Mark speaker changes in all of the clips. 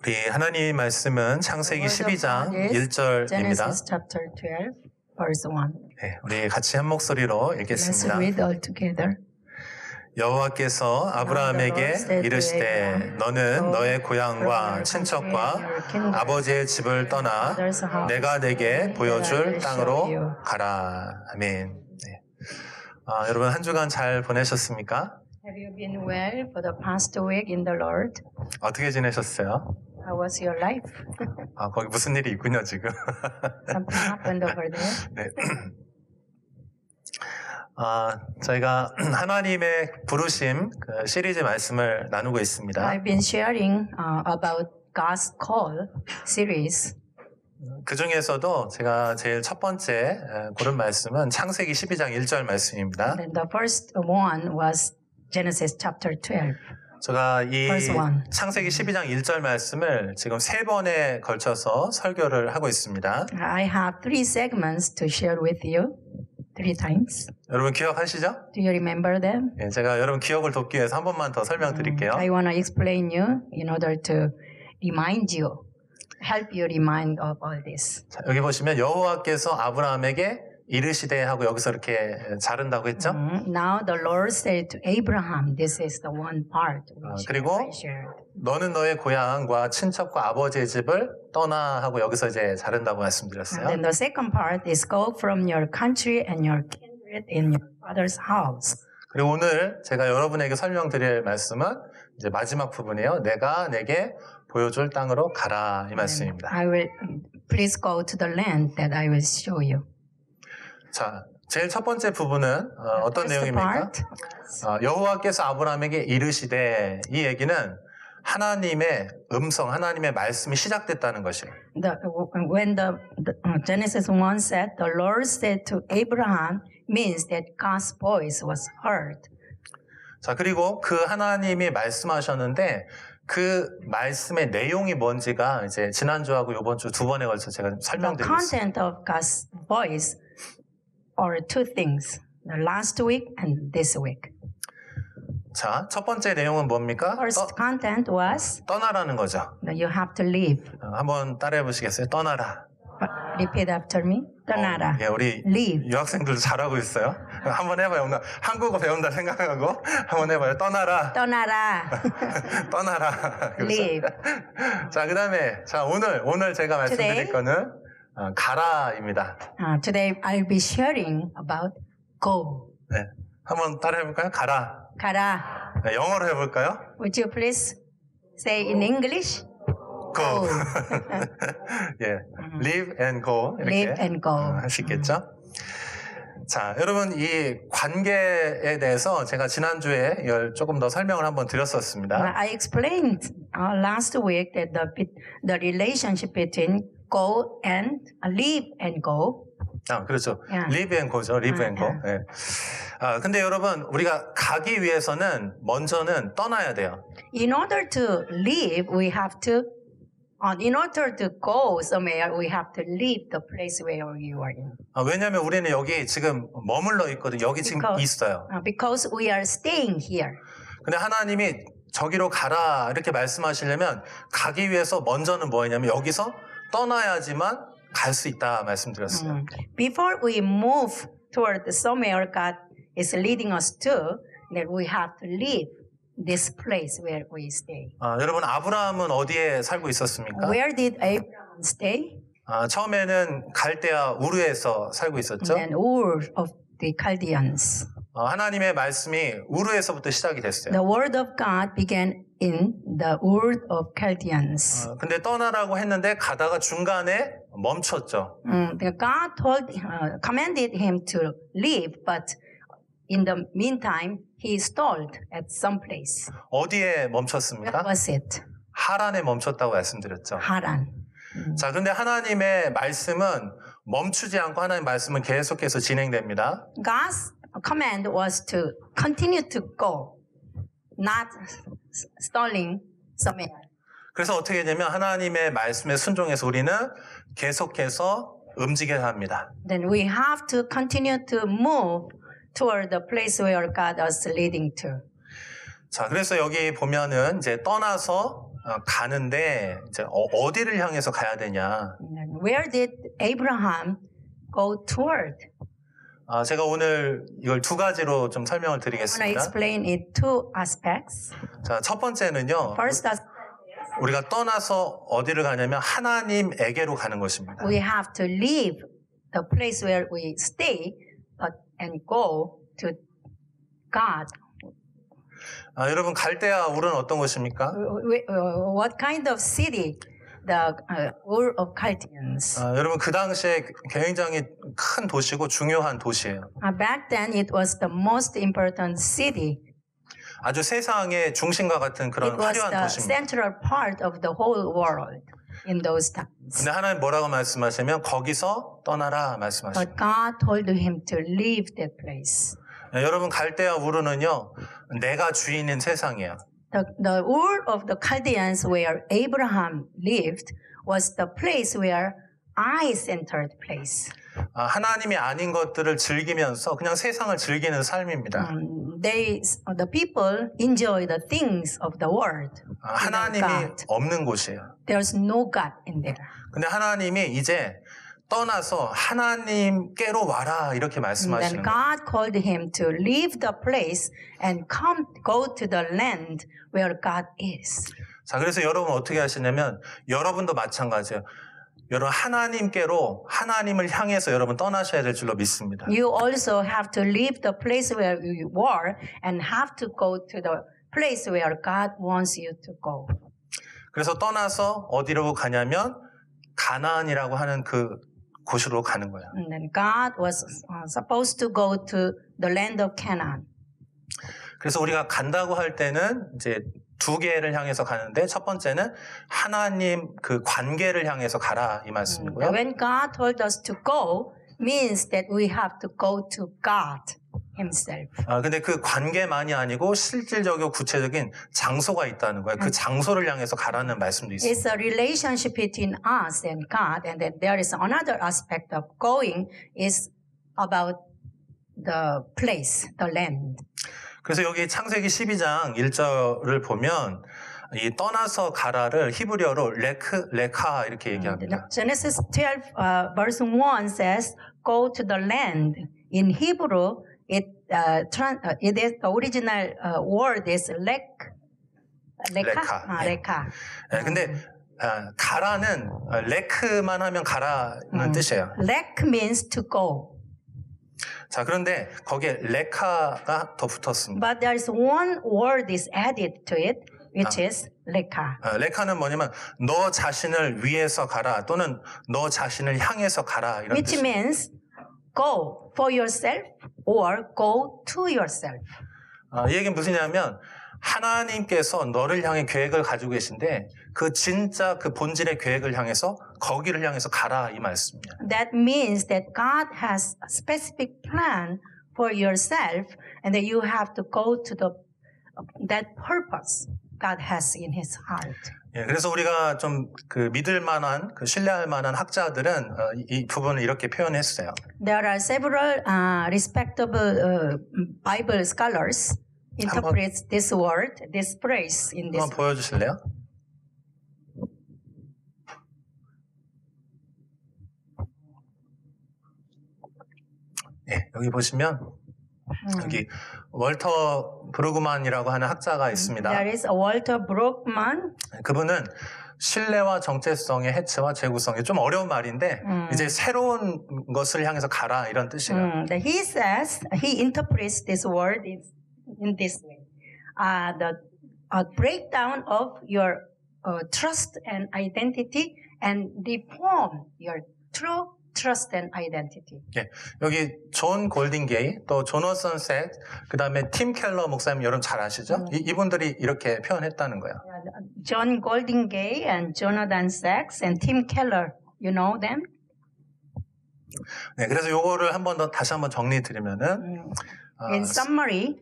Speaker 1: 우리 하나님 말씀은 창세기
Speaker 2: The word of
Speaker 1: 12장
Speaker 2: God is
Speaker 1: 1절입니다.
Speaker 2: Genesis chapter 12, verse 1.
Speaker 1: 네, 우리 같이 한 목소리로
Speaker 2: Let's
Speaker 1: 읽겠습니다.
Speaker 2: read all together.
Speaker 1: 여호와께서 아브라함에게 이르시되 너는 너의 고향과 친척과 아버지의 집을 떠나 내가 내게 보여줄 땅으로 가라. 아멘. 네. 여러분 한 주간 잘 보내셨습니까?
Speaker 2: Have you been well for the past week in the Lord?
Speaker 1: 어떻게 지내셨어요?
Speaker 2: How was your life?
Speaker 1: 거기 무슨 일이 있군요 지금.
Speaker 2: Something happened over there.
Speaker 1: 네. 저희가 하나님의 부르심 그 시리즈 말씀을 나누고 있습니다.
Speaker 2: I've been sharing about God's call series.
Speaker 1: 그 중에서도 제가 제일 첫 번째 고른 말씀은 창세기 12장 1절 말씀입니다.
Speaker 2: And the first one was Genesis chapter 12.
Speaker 1: 제가 이
Speaker 2: Verse 1.
Speaker 1: 창세기 12장 1절 말씀을 지금 3번에 걸쳐서 설교를 하고 있습니다.
Speaker 2: I have 3 segments to share with you. 3 times.
Speaker 1: 여러분 기억하시죠?
Speaker 2: Do you remember them?
Speaker 1: 예, 제가 여러분 기억을 돕기 위해서 한 번만 더 설명드릴게요.
Speaker 2: I want to explain you in order to remind you, help you remind of all this.
Speaker 1: 자, 여기 보시면 여호와께서 아브라함에게 이르시되 하고 여기서 이렇게 자른다고 했죠?
Speaker 2: Now the Lord said to Abraham, this is the one part which
Speaker 1: 그리고
Speaker 2: I shared.
Speaker 1: 너는 너의 고향과 친척과 아버지의 집을 떠나 하고 여기서 이제 자른다고 말씀드렸어요.
Speaker 2: And then the second part is go from your country and your kindred in your father's house.
Speaker 1: 그리고 오늘 제가 여러분에게 설명드릴 말씀은 이제 마지막 부분이에요. 내가 내게 보여줄 땅으로 가라 이 말씀입니다.
Speaker 2: I will please go to the land that I will show you.
Speaker 1: 자, 제일 첫 번째 부분은 어떤
Speaker 2: First
Speaker 1: 내용입니까?
Speaker 2: part,
Speaker 1: 여호와께서 아브라함에게 이르시되 이 얘기는 하나님의 음성, 하나님의 말씀이 시작됐다는 것이에요.
Speaker 2: when the Genesis 1 said, the Lord said to Abraham means that God's voice was heard.
Speaker 1: 자, 그리고 그 하나님이 말씀하셨는데 그 말씀의 내용이 뭔지가 이제 지난주하고 이번 주 2번에 걸쳐 제가
Speaker 2: The
Speaker 1: 설명드리고 있습니다.
Speaker 2: content of God's voice are 2 things, the last week and this week.
Speaker 1: 자, 첫 번째 내용은 뭡니까?
Speaker 2: First content was
Speaker 1: 떠나라는 거죠.
Speaker 2: that you have to leave.
Speaker 1: 한번 따라해 보시겠어요? 떠나라.
Speaker 2: Repeat after me. 떠나라.
Speaker 1: 예, 우리
Speaker 2: Leave.
Speaker 1: 유학생들도 잘하고 있어요. 한번 해봐요. 오늘 한국어 배운다 생각하고 한번 해봐요. 떠나라.
Speaker 2: 떠나라.
Speaker 1: 떠나라. 그렇죠?
Speaker 2: Leave.
Speaker 1: 자, 그 다음에, 자, 오늘 제가 말씀드릴
Speaker 2: Today?
Speaker 1: 거는, 가라입니다.
Speaker 2: Today I'll be sharing about go.
Speaker 1: 네. 한번 따라 해볼까요? 가라.
Speaker 2: 가라.
Speaker 1: 네, 영어로 해볼까요?
Speaker 2: Would you please say in English?
Speaker 1: Go. 예. Live and go. 이렇게
Speaker 2: Live and go.
Speaker 1: 하시겠죠? 자, 여러분, 이 관계에 대해서 제가 지난주에 이걸 조금 더 설명을 한번 드렸었습니다.
Speaker 2: I explained last week that the relationship between go and live and go.
Speaker 1: 그렇죠.
Speaker 2: Yeah.
Speaker 1: Live and go죠. Live and go. 예. 근데 여러분, 우리가 가기 위해서는 먼저는 떠나야 돼요.
Speaker 2: In order to live, we have to, in order to go somewhere, we have to leave the place where you are in.
Speaker 1: 왜냐하면 우리는 여기 지금 머물러 있거든요. 여기 지금 있어요.
Speaker 2: Because we are staying here.
Speaker 1: 근데 하나님이 저기로 가라 이렇게 말씀하시려면 가기 위해서 먼저는 뭐냐면 여기서 떠나야지만 갈 수 있다 말씀드렸어요.
Speaker 2: Before we move toward somewhere God is leading us to, that we have to leave this place where we stay.
Speaker 1: 여러분 아브라함은 어디에 살고 있었습니까?
Speaker 2: Where did Abraham stay?
Speaker 1: 처음에는 갈대아 우르에서 살고 있었죠.
Speaker 2: And Ur of the Chaldeans.
Speaker 1: 하나님의 말씀이 우르에서부터 시작이 됐어요.
Speaker 2: The word of God began in the Ur of Chaldeans.
Speaker 1: 근데 떠나라고 했는데 가다가 중간에 멈췄죠.
Speaker 2: God commanded him to leave, but in the meantime, he stalled at some place.
Speaker 1: 어디에
Speaker 2: Where
Speaker 1: 멈췄습니까?
Speaker 2: was it?
Speaker 1: 하란에 멈췄다고 말씀드렸죠.
Speaker 2: Haran.
Speaker 1: 자, 근데 하나님의 말씀은 멈추지 않고 하나님의 말씀은 계속해서 진행됩니다.
Speaker 2: God's command was to continue to go, not stalling somewhere.
Speaker 1: 그래서 어떻게 되면 하나님의 말씀에 순종해서 우리는 계속해서 움직여야 합니다.
Speaker 2: Then we have to continue to move toward the place where God is leading to.
Speaker 1: 자, 그래서 여기 보면은 이제 떠나서 가는데 이제 어디를 향해서 가야 되냐?
Speaker 2: And where did Abraham go toward?
Speaker 1: 제가 오늘 이걸 두 가지로 좀 설명을
Speaker 2: I want to
Speaker 1: 드리겠습니다.
Speaker 2: explain it two aspects.
Speaker 1: 자, 첫 번째는요.
Speaker 2: First,
Speaker 1: 우리가 떠나서 어디를 가냐면 하나님에게로 가는 것입니다.
Speaker 2: we have to leave the place where we stay and go to God.
Speaker 1: 여러분 갈대아 울은 어떤 곳입니까?
Speaker 2: What kind of city? The Ur of Chaldeans.
Speaker 1: 여러분 그 당시에 굉장히 큰 도시고 중요한 도시예요.
Speaker 2: Back then, it was the most important city.
Speaker 1: 아주 세상의 중심과 같은
Speaker 2: It
Speaker 1: 그런
Speaker 2: was
Speaker 1: 화려한
Speaker 2: the
Speaker 1: 도시입니다.
Speaker 2: central part of the whole world in those times.
Speaker 1: 근데 하나님 뭐라고 말씀하시면 거기서 떠나라
Speaker 2: But
Speaker 1: 말씀하십니다.
Speaker 2: God told him to leave that place.
Speaker 1: 여러분 갈대아 우르는요 내가 주인인 세상이에요.
Speaker 2: The Ur of the Chaldeans where Abraham lived was the place where I-centered place.
Speaker 1: 하나님이 아닌 것들을 즐기면서 그냥 세상을 즐기는 삶입니다.
Speaker 2: The people enjoy the things of the world.
Speaker 1: 하나님이
Speaker 2: God.
Speaker 1: 없는 곳이에요.
Speaker 2: There's no God in there.
Speaker 1: 근데 하나님이 이제 떠나서 하나님께로 와라 이렇게
Speaker 2: Then
Speaker 1: 말씀하시는 거예요.
Speaker 2: God called him to leave the place and go to the land where God is.
Speaker 1: 자, 그래서 여러분 어떻게 하시냐면 여러분도 마찬가지예요. 여러분 하나님께로 하나님을 향해서 여러분 떠나셔야 될 줄로 믿습니다.
Speaker 2: You also have to leave the place where you were and have to go to the place where God wants you to go.
Speaker 1: 그래서 떠나서 어디로 가냐면 가나안이라고 하는 그 곳으로 가는 거예요.
Speaker 2: And then God was supposed to go to the land of Canaan.
Speaker 1: 그래서 우리가 간다고 할 때는 이제 두 개를 향해서 가는데 첫 번째는 하나님 그 관계를 향해서 가라 이 말씀이고요.
Speaker 2: When God told us to go, means that we have to go to God Himself.
Speaker 1: 근데 그 관계만이 아니고 실질적이고 구체적인 장소가 있다는 거예요. 그 장소를 향해서 가라는 말씀도 있습니다.
Speaker 2: It's a relationship between us and God, and then there is another aspect of going is about the place, the land.
Speaker 1: 그래서 여기 창세기 12장 1절을 보면 이 떠나서 가라를 히브리어로 레카 이렇게 얘기합니다.
Speaker 2: Genesis 12 verse 1 says, "Go to the land." In Hebrew, it is the original word is lek.
Speaker 1: 레카.
Speaker 2: 레카.
Speaker 1: 네, 근데 가라는 레크만 하면 가라는 뜻이에요.
Speaker 2: Lek means to go.
Speaker 1: 자, 그런데 거기에 레카가 더 붙었습니다.
Speaker 2: But there is one word is added to it, which is leka.
Speaker 1: 레카는 뭐냐면 너 자신을 위해서 가라 또는 너 자신을 향해서 가라 이런
Speaker 2: Which
Speaker 1: 뜻이에요.
Speaker 2: means go for yourself or go to yourself.
Speaker 1: 이 얘기는 무엇이냐면 하나님께서 너를 향해 계획을 가지고 계신데 그 진짜 그 본질의 계획을 향해서 거기를 향해서 가라 이 말씀이에요.
Speaker 2: That means that God has a specific plan for yourself and that you have to go to that purpose God has in His heart.
Speaker 1: 예, 그래서 우리가 좀 그 믿을 만한 그 신뢰할 만한 학자들은 이 부분을 이렇게 표현했어요.
Speaker 2: There are several respectable Bible scholars interpret this word, this phrase in this.
Speaker 1: 한번 보여주실래요? 네, 여기 보시면 여기 월터 브루그만이라고 하는 학자가 있습니다.
Speaker 2: There is a Walter Brueggemann.
Speaker 1: 그분은 신뢰와 정체성의 해체와 재구성이 좀 어려운 말인데 이제 새로운 것을 향해서 가라 이런 뜻이에요.
Speaker 2: He says, he interprets this word in this way. The breakdown of your trust and identity and reform your true trust and identity.
Speaker 1: 예, 여기 존 골딩게이, 또 조너선 색, 그 다음에 팀 켈러 목사님 여러분 잘 아시죠? 이분들이 이렇게 표현했다는 거예요.
Speaker 2: John Goldingay and Jonathan Sacks and Tim Keller, you know them?
Speaker 1: 네, 그래서 요거를 한 번 더 다시 한번 정리해 드리면은
Speaker 2: In summary,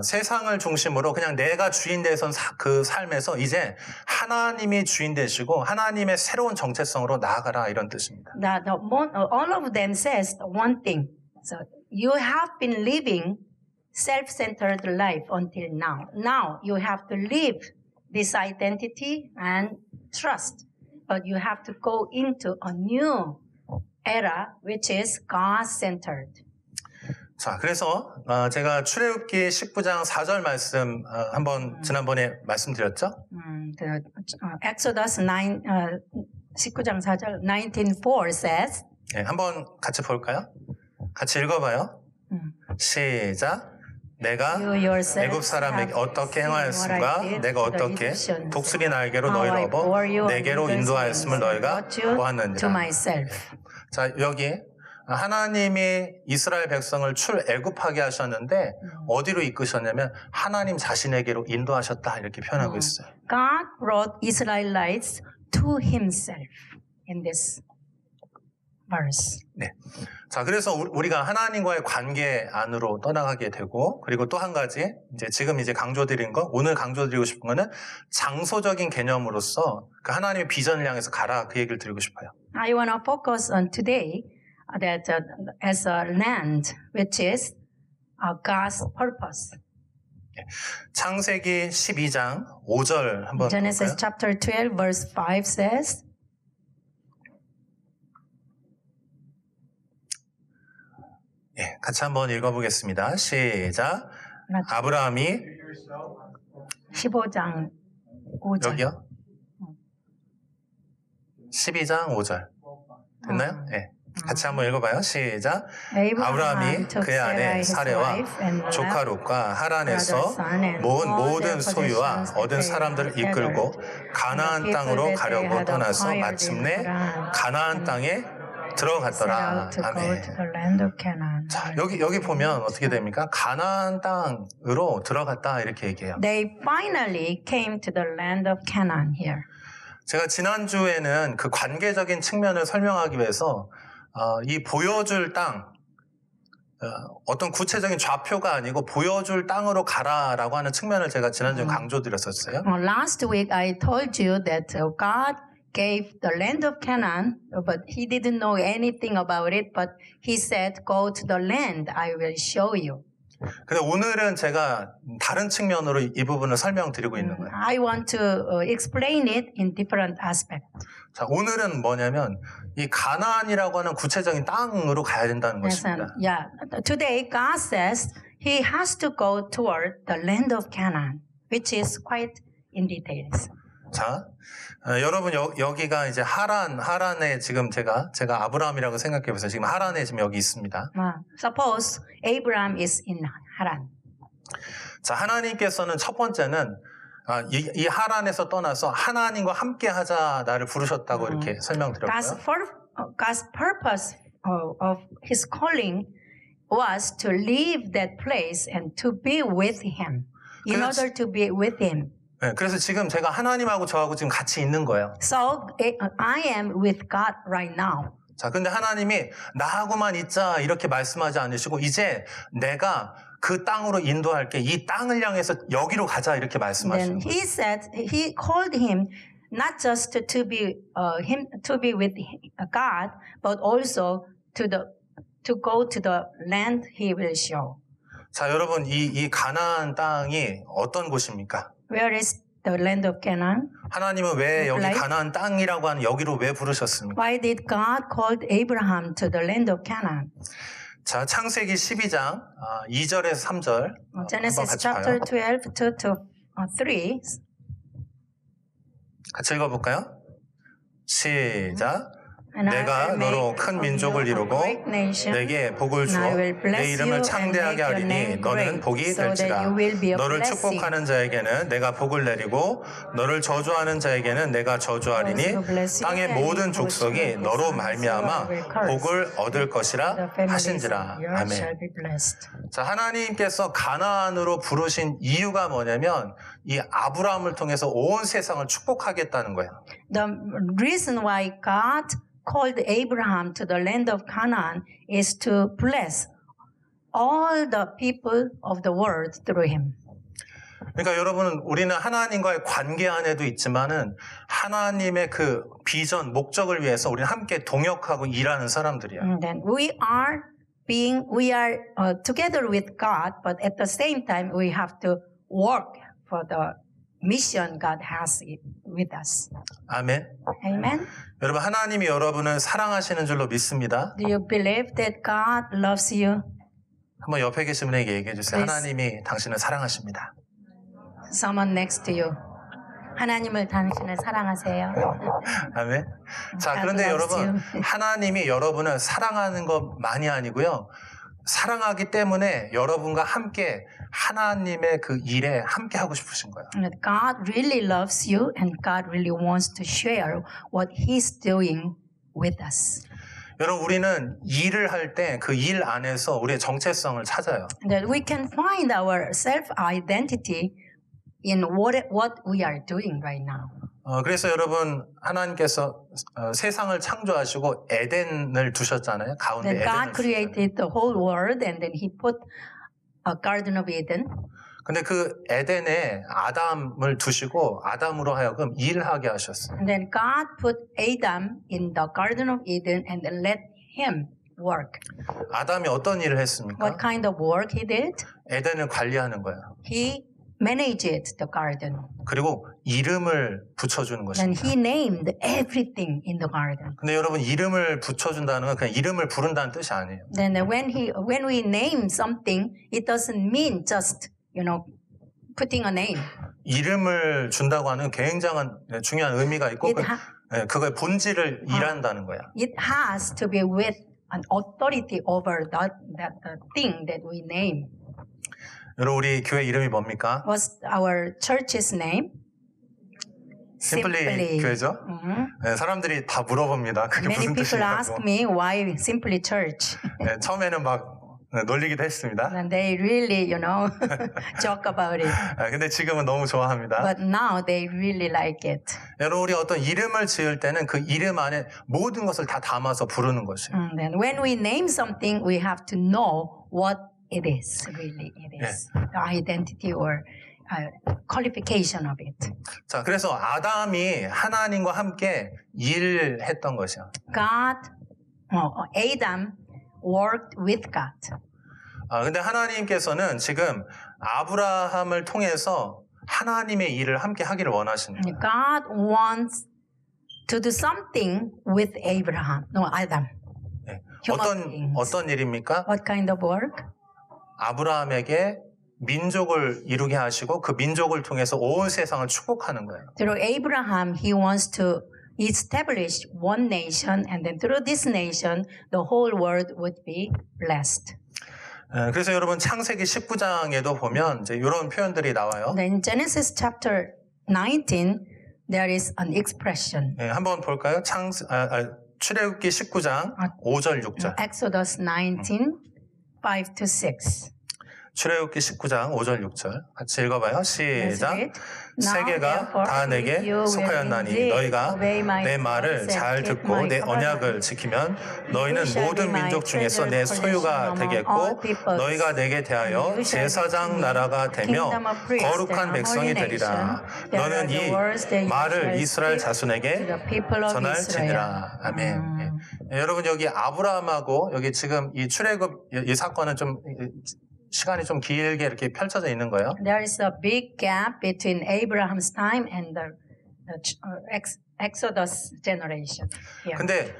Speaker 1: 세상을 중심으로 그냥 내가 주인 되선 그 삶에서 이제 하나님이 주인 되시고 하나님의 새로운 정체성으로 나아가라 이런 뜻입니다.
Speaker 2: all of them says one thing. So you have been living self-centered life until now. Now you have to live this identity and trust. But you have to go into a new era, which is God-centered.
Speaker 1: 자, 그래서 제가 출애굽기 19장 4절 말씀 한번 지난번에 말씀드렸죠.
Speaker 2: Exodus 19장 4절 19:4 says.
Speaker 1: 네, 한번 같이 볼까요? 같이 읽어봐요. 시작. 내가 애굽 사람에게 어떻게 행하였음과 내가 어떻게 독수리 날개로 너희를 업어 내게로 인도하였음을 너희가 보았느니라. 자, 여기 하나님이 이스라엘 백성을 출애굽하게 하셨는데 어디로 이끄셨냐면 하나님 자신에게로 인도하셨다 이렇게 표현하고 있어요.
Speaker 2: God brought Israelites to himself in this verse.
Speaker 1: 네. 자, 그래서 우리가 하나님과의 관계 안으로 떠나가게 되고, 그리고 또 한 가지, 지금 강조드린 거, 오늘 강조드리고 싶은 거는 장소적인 개념으로서 그 하나님의 비전을 향해서 가라, 그 얘기를 드리고 싶어요.
Speaker 2: I want to focus on today that as a land, which is God's purpose.
Speaker 1: 창세기 12장 5절 한번
Speaker 2: Genesis
Speaker 1: 볼까요?
Speaker 2: chapter 12, verse 5 says,
Speaker 1: 예, 같이 한번 읽어보겠습니다. 시작. 아브라함이
Speaker 2: 15장 5절.
Speaker 1: 여기요? 12장 5절. 됐나요? 네. 같이 한번 읽어봐요. 시작. 아브라함이 그의 아내 사레와 조카 롯과 하란에서 모은 모든 소유와 얻은 사람들을 이끌고 가나안 땅으로 가려고 떠나서 마침내 가나안 땅에 들어갔더라. 아멘. 자, 여기 보면 어떻게 됩니까? 가나안 땅으로 들어갔다 이렇게 얘기해요.
Speaker 2: They finally came to the land of Canaan here.
Speaker 1: 제가 지난주에는 그 관계적인 측면을 설명하기 위해서 이 보여줄 땅, 어떤 구체적인 좌표가 아니고 보여줄 땅으로 가라라고 하는 측면을 제가 지난주에 강조드렸었어요.
Speaker 2: Last week I told you that God gave the land of Canaan, but he didn't know anything about it, but he said, go to the land, I will show you.
Speaker 1: 근데 오늘은 제가 다른 측면으로 이 부분을 설명드리고 있는 거예요.
Speaker 2: I want to explain it in different aspects.
Speaker 1: 자, 오늘은 뭐냐면 이 가나안이라고 하는 구체적인 땅으로 가야 된다는 것입니다.
Speaker 2: Yeah, today God says he has to go toward the land of Canaan, which is quite in details.
Speaker 1: 자, 여러분 여기가 이제 하란에 지금 제가 아브라함이라고 생각해 보세요. 지금 하란에 지금 여기 있습니다.
Speaker 2: Suppose Abraham is in Haran.
Speaker 1: 자, 하나님께서는 첫 번째는 이 하란에서 떠나서 하나님과 함께 하자 나를 부르셨다고 이렇게 설명드렸고요.
Speaker 2: God's purpose of his calling was to leave that place and to be with him. In order to be with him.
Speaker 1: 네, 그래서 지금 제가 하나님하고 저하고 지금 같이 있는 거예요.
Speaker 2: So I am with God right now.
Speaker 1: 자, 근데 하나님이 나하고만 있자 이렇게 말씀하지 않으시고 이제 내가 그 땅으로 인도할게. 이 땅을 향해서 여기로 가자 이렇게 말씀하시는
Speaker 2: Then
Speaker 1: 거예요.
Speaker 2: he said he called him not just to be with God, but also to go to the land he will show.
Speaker 1: 자, 여러분 이 가나안 땅이 어떤 곳입니까?
Speaker 2: Where is the land of Canaan?
Speaker 1: 하나님은 왜 여기 가나안 땅이라고 하는 여기로 왜 부르셨습니까?
Speaker 2: Why did God call Abraham to the land of Canaan?
Speaker 1: 자, 창세기 12장 2절에서 3절
Speaker 2: Genesis
Speaker 1: 같이
Speaker 2: chapter
Speaker 1: 봐요.
Speaker 2: 12, 2 to 3.
Speaker 1: 같이 읽어볼까요? 시작. 내가 너로 큰 민족을 이루고 내게 복을 주어 내 이름을 창대하게 하리니 너는 복이 될지라. 너를 축복하는 자에게는 내가 복을 내리고 너를 저주하는 자에게는 내가 저주하리니 땅의 모든 족속이 너로 말미암아 복을 얻을 것이라 하신지라. 아멘. 자, 하나님께서 가나안으로 부르신 이유가 뭐냐면 이 아브라함을 통해서 온 세상을 축복하겠다는 거예요.
Speaker 2: The reason why God called Abraham to the land of Canaan is to bless all the people of the world through him.
Speaker 1: 그러니까 여러분은 우리는 하나님과의 관계 안에도 있지만은 하나님의 그 비전, 목적을 위해서 우리는 함께 동역하고 일하는 사람들이야.
Speaker 2: And then we are together with God, but at the same time we have to work for the mission God has with us.
Speaker 1: 아멘.
Speaker 2: Amen.
Speaker 1: 여러분 하나님이 여러분을 사랑하시는 줄로 믿습니다.
Speaker 2: Do you believe that God loves you?
Speaker 1: 한번 옆에 계신 분에게 얘기해 주세요.
Speaker 2: Please.
Speaker 1: 하나님이 당신을 사랑하십니다.
Speaker 2: Someone next to you. 하나님을 당신을 사랑하세요.
Speaker 1: 아멘. 자,
Speaker 2: God
Speaker 1: 그런데
Speaker 2: loves
Speaker 1: 여러분
Speaker 2: you.
Speaker 1: 하나님이 여러분을 사랑하는 것만이 아니고요. 사랑하기 때문에 여러분과 함께 하나님의 그 일에 함께 하고 싶으신 거예요.
Speaker 2: God really loves you and God really wants to share what He's doing with us.
Speaker 1: 여러분 우리는 일을 할 때 그 일 안에서 우리의 정체성을 찾아요.
Speaker 2: That we can find our self-identity in what we are doing right now.
Speaker 1: 그래서 여러분 하나님께서 세상을 창조하시고 에덴을 두셨잖아요. 가운데
Speaker 2: Then God
Speaker 1: 에덴을
Speaker 2: created the whole world and then He put a Garden of Eden.
Speaker 1: 근데 그 에덴에 아담을 두시고 아담으로 하여금 일하게 하셨어요.
Speaker 2: And then God put Adam in the Garden of Eden and then let him work.
Speaker 1: 아담이 어떤 일을 했습니까?
Speaker 2: What kind of work he did?
Speaker 1: 에덴을 관리하는 거예요.
Speaker 2: He managed the garden.
Speaker 1: 그리고 이름을 붙여주는
Speaker 2: And
Speaker 1: 것입니다.
Speaker 2: he named everything in the garden.
Speaker 1: 근데 여러분 이름을 붙여준다는 건 그냥 이름을 부른다는 뜻이 아니에요.
Speaker 2: Then when we name something, it doesn't mean just, putting a name.
Speaker 1: 이름을 준다고 하는 굉장한 중요한 의미가 있고 그거의 본질을 일한다는 거야.
Speaker 2: It has to be with an authority over the thing that we name.
Speaker 1: 여러분 우리 교회 이름이 뭡니까?
Speaker 2: What's our church's name?
Speaker 1: 심플리 교회죠? 네, 사람들이 다 물어봅니다. 그게
Speaker 2: Many
Speaker 1: 무슨
Speaker 2: people ask
Speaker 1: 뜻이냐고.
Speaker 2: me why Simply Church.
Speaker 1: 네, 처음에는 막 놀리기도 했습니다.
Speaker 2: And they really, joke about it.
Speaker 1: 근데 지금은 너무 좋아합니다.
Speaker 2: But now they really like it.
Speaker 1: 여러분 우리 어떤 이름을 지을 때는 그 이름 안에 모든 것을 다 담아서 부르는 것이에요.
Speaker 2: And then when we name something, we have to know what it is. Really, it is the identity or qualification of it.
Speaker 1: 자, 그래서 아담이 하나님과 함께 일했던 것이야.
Speaker 2: Adam worked with God.
Speaker 1: 근데 하나님께서는 지금 아브라함을 통해서 하나님의 일을 함께 하기를 원하시는 거예요.
Speaker 2: God wants to do something with Adam.
Speaker 1: 네.
Speaker 2: Human beings.
Speaker 1: 어떤 일입니까?
Speaker 2: What kind of work?
Speaker 1: 아브라함에게 민족을 이루게 하시고 그 민족을 통해서 온 세상을 축복하는 거예요.
Speaker 2: Through Abraham, he wants to establish one nation, and then through this nation, the whole world would be blessed.
Speaker 1: 그래서 여러분 창세기 19장에도 보면 이제 이런 표현들이 나와요.
Speaker 2: Then Genesis chapter 19, there is an expression.
Speaker 1: 네, 한번 볼까요? 출애굽기 19장 5절 6절.
Speaker 2: Exodus 19, 5 to 6.
Speaker 1: 출애굽기 19장 5절 6절 같이 읽어봐요. 시작.
Speaker 2: Now,
Speaker 1: 세계가
Speaker 2: therefore,
Speaker 1: 다 내게
Speaker 2: if you will
Speaker 1: 속하였나니
Speaker 2: indeed
Speaker 1: 너희가
Speaker 2: obey my
Speaker 1: 내 말을
Speaker 2: voice
Speaker 1: 잘
Speaker 2: and keep
Speaker 1: 듣고
Speaker 2: my
Speaker 1: 내 언약을
Speaker 2: commandments,
Speaker 1: 지키면 너희는
Speaker 2: you shall
Speaker 1: 모든
Speaker 2: be my
Speaker 1: 민족 중에서 내
Speaker 2: treasured
Speaker 1: 소유가
Speaker 2: possession among
Speaker 1: 되겠고
Speaker 2: all peoples.
Speaker 1: 너희가 내게 대하여
Speaker 2: You shall be
Speaker 1: 제사장 나라가 되며
Speaker 2: kingdom of priests
Speaker 1: 거룩한
Speaker 2: and a
Speaker 1: 백성이
Speaker 2: holy
Speaker 1: 되리라.
Speaker 2: nation. There
Speaker 1: 너는
Speaker 2: are the
Speaker 1: 이
Speaker 2: words that you
Speaker 1: 말을
Speaker 2: shall
Speaker 1: 이스라엘
Speaker 2: speak to
Speaker 1: 자손에게
Speaker 2: the people of
Speaker 1: 전할지니라.
Speaker 2: Israel.
Speaker 1: 아멘. 여러분 여기 아브라함하고 여기 지금 이 출애굽 이 사건은 좀 시간이 좀 길게 이렇게 펼쳐져 있는 거예요.
Speaker 2: There is a big gap between Abraham's time and the Exodus generation. Here.
Speaker 1: 근데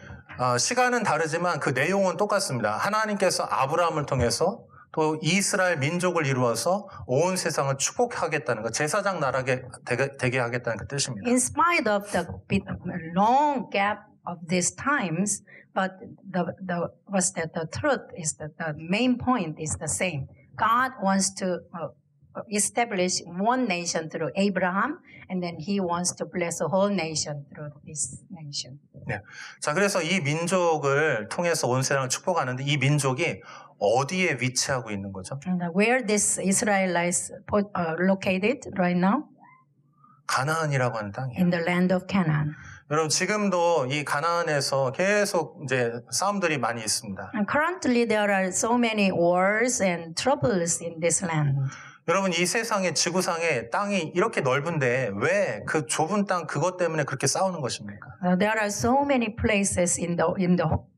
Speaker 1: 시간은 다르지만 그 내용은 똑같습니다. 하나님께서 아브라함을 통해서 또 이스라엘 민족을 이루어서 온 세상을 축복하겠다는 것, 제사장 나라게 되게 하겠다는 그 뜻입니다.
Speaker 2: In spite of the long gap of these times, but the truth is that the main point is the same. God wants to establish one nation through Abraham, and then He wants to bless a whole nation through this nation.
Speaker 1: 네. 자, 그래서 이 민족을 통해서 온 세상을 축복하는데 이 민족이 어디에 위치하고 있는 거죠?
Speaker 2: And where this Israelites located right now?
Speaker 1: 가나안이라고 하는 땅이에요.
Speaker 2: In the land of Canaan.
Speaker 1: 여러분 지금도 이 가나안에서 계속 이제 싸움들이 많이 있습니다.
Speaker 2: And currently there are so many wars and troubles in this land.
Speaker 1: 여러분 이 세상의 지구상에 땅이 이렇게 넓은데 왜 그 좁은 땅 그것 때문에 그렇게 싸우는 것입니까?
Speaker 2: There are so many places in the